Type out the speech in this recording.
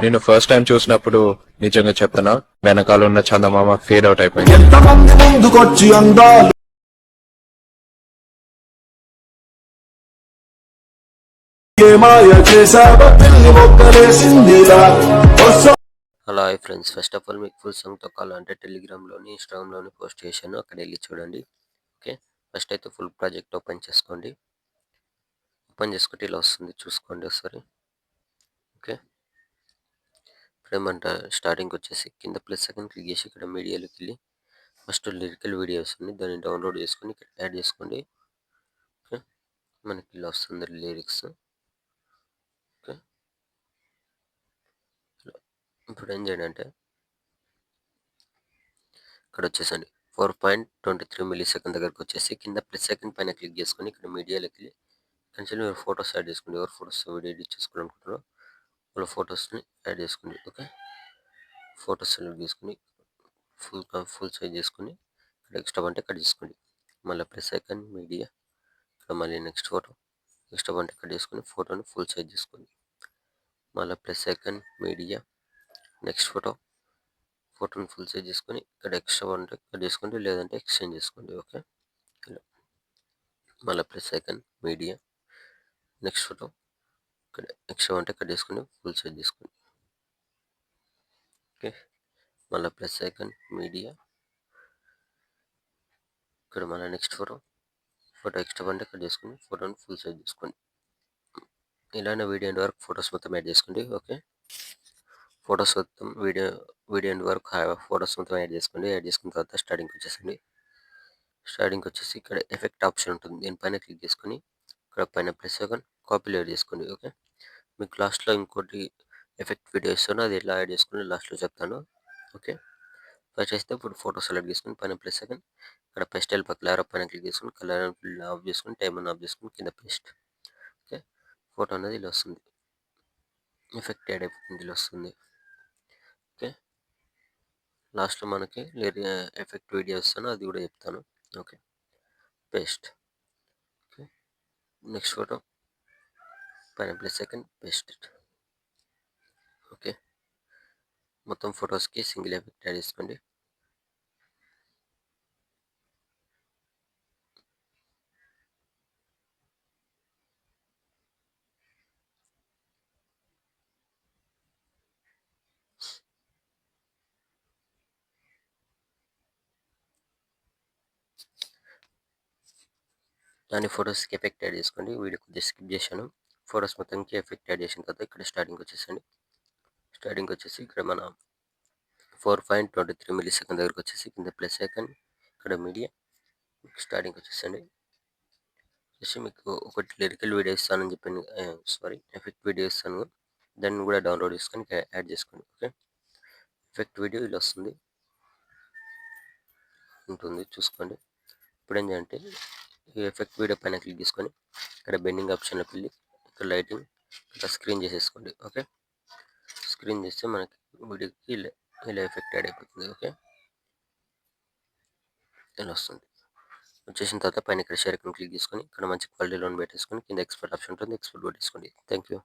నేను first time చూసినప్పుడు నిజంగా చెప్తున్నా, వెనకాల ఉన్న చందమామ ఫేడ్ అవుట్ అయిపోయింది. ఎంతమంది ముందుకొచ్చి అందాలు మాయ చేసావ పెళ్లి మొక్కలేసిందిలా hello hi friends, first of all మీకు ఫుల్ సాంగ్ తొక్కాలంటే టెలిగ్రామ్లోని ఇన్స్టాగ్రామ్లోని పోస్ట్ చేశాను, అక్కడ వెళ్ళి చూడండి. ఓకే, ఫస్ట్ అయితే ఫుల్ ప్రాజెక్ట్ ఓపెన్ చేసుకోండి. ఓపెన్ చేసుకుంటే ఇలా వస్తుంది, చూసుకోండి ఒకసారి. ఓకే, ఇప్పుడేమంట స్టార్టింగ్కి వచ్చేసి కింద ప్లస్ సెకండ్ క్లిక్ చేసి ఇక్కడ మీడియాలోకి వెళ్ళి ఫస్ట్ లిరికల్ వీడియో వస్తుంది, దాన్ని డౌన్లోడ్ చేసుకొని ఇక్కడ యాడ్ చేసుకోండి. ఓకే, మనకి ఇలా వస్తుంది లిరిక్స్. ఓకే, ఇప్పుడు ఏం చేయండి అంటే ఇక్కడ వచ్చేసండి 4.23 మిల్లీ సెకండ్ దగ్గరకు వచ్చేసి కింద ప్లస్ సెకండ్ పైన క్లిక్ చేసుకొని ఇక్కడ మీడియాలోకి వెళ్ళి కంచెలు మీరు ఫొటోస్ యాడ్ చేసుకోండి. ఎవరు ఫొటోస్ వీడియో ఎడిట్ చేసుకోవాలనుకుంటారో వాళ్ళ ఫొటోస్ని యాడ్ చేసుకోండి. ఓకే, ఫొటోస్ సెలెక్ట్ చేసుకుని ఫుల్ సైజ్ చేసుకుని ఇక్కడ ఎక్స్ట్రా అంటే కట్ చేసుకోండి. మళ్ళీ ప్లస్ ఐకాన్ మీడియా, ఇక్కడ మళ్ళీ నెక్స్ట్ ఫోటో ఎక్స్ట్రా అంటే కట్ చేసుకుని ఫోటోని ఫుల్ సైజ్ చేసుకోండి. మళ్ళీ ప్లస్ ఐకాన్ మీడియా, నెక్స్ట్ ఫోటోని ఫుల్ సైజ్ చేసుకొని ఇక్కడ ఎక్స్ట్రా అంటే కట్ చేసుకోండి, లేదంటే ఎక్స్చేంజ్ చేసుకోండి. ఓకే, ఇలా మళ్ళీ plus icon media, next photo ఇక్కడ ఎక్స్ట్రా అంటే కట్ చేసుకుని ఫుల్ సైజ్ చేసుకోండి. ఓకే, మళ్ళీ ప్లస్ ఐకాన్ మీడియా, ఇక్కడ మళ్ళీ నెక్స్ట్ ఫోటో ఎక్స్ట్రా అంటే కట్ చేసుకుని ఫోటోని ఫుల్ సైజ్ చేసుకోండి. ఇలానే వీడియో ఎండ్ వరకు ఫొటోస్ మొత్తం యాడ్ చేసుకోండి. ఓకే, ఫొటోస్ మొత్తం వీడియో ఎండ్ వరకు ఫొటోస్ మొత్తం యాడ్ చేసుకోండి. యాడ్ చేసుకున్న తర్వాత స్టార్టింగ్కి వచ్చేసండి. స్టార్టింగ్కి వచ్చేసి ఇక్కడ ఎఫెక్ట్ ఆప్షన్ ఉంటుంది, దీనిపైన క్లిక్ చేసుకొని ఇక్కడ పైన ప్లస్ ఐకాన్ కాపీ యాడ్ చేసుకోండి. ఓకే, మీకు లాస్ట్లో ఇంకోటి ఎఫెక్ట్ వీడియో ఇస్తాను, అది ఎలా యాడ్ చేసుకుని లాస్ట్లో చెప్తాను. ఓకే, ఫస్ట్ చేస్తే ఇప్పుడు ఫోటో సెలెక్ట్ చేసుకుని పైన ప్లస్ సెకండ్ ఇక్కడ పెస్టల్ కలర్ పైన క్లిక్ చేసుకుని కలర్ ఆఫ్ చేసుకుని టైం అని ఆఫ్ చేసుకుని కింద పేస్ట్. ఓకే, ఫోటో అనేది ఇలా వస్తుంది, ఎఫెక్ట్ యాడ్ అయిపోతుంది, ఇలా వస్తుంది. ఓకే, లాస్ట్లో మనకి ఎఫెక్ట్ వీడియో ఇస్తాను, అది కూడా చెప్తాను. Okay, paste. Okay, next photo పైన ప్లస్ సెకండ్ పేస్ట్. ఓకే, మొత్తం ఫొటోస్కి సింగిల్ ఎఫెక్ట్ యాడ్ చేసుకోండి. దాని ఫొటోస్కి ఎఫెక్ట్ యాడ్ చేసుకోండి. వీడియో కొద్దిగా స్కిప్ చేశాను. ఫొటోస్ మొత్తానికి ఎఫెక్ట్ యాడ్ చేసిన తర్వాత ఇక్కడ స్టార్టింగ్ వచ్చేసండి. స్టార్టింగ్ వచ్చేసి ఇక్కడ మన 4.23 మిల్లీ సెకండ్ దగ్గరకు వచ్చేసి కింద ప్లస్ ఐకాన్ ఇక్కడ మీడియా స్టార్టింగ్ వచ్చేసండి. వచ్చేసి మీకు ఒకటి లిరికల్ వీడియో ఇస్తానని చెప్పాను, సారీ ఎఫెక్ట్ వీడియో ఇస్తాను, దాన్ని కూడా డౌన్లోడ్ చేసుకొని యాడ్ చేసుకోండి. ఓకే, ఎఫెక్ట్ వీడియో ఇలా వస్తుంది ఉంటుంది, చూసుకోండి. ఇప్పుడు ఏం చేయాలంటే ఈ ఎఫెక్ట్ వీడియో పైన క్లిక్ చేసుకొని ఇక్కడ బెండింగ్ ఆప్షన్లోకి వెళ్ళి ఇక్కడ లైటింగ్ ఇక్కడ స్క్రీన్ చేసేసుకోండి. ఓకే, స్క్రీన్ చేస్తే మనకి వీడియోకి ఇలా ఎఫెక్ట్ యాడ్ అయిపోతుంది. ఓకే, ఇలా వస్తుంది. వచ్చేసిన తర్వాత పైన ఇక్కడ షేర్ ఐకాన్ క్లిక్ చేసుకొని ఇక్కడ మంచి క్వాలిటీలో పెట్టేసుకొని కింద ఎక్స్పోర్ట్ ఆప్షన్ ఉంటుంది, ఎక్స్పోర్ట్ పెట్టేసుకోండి. Thank you.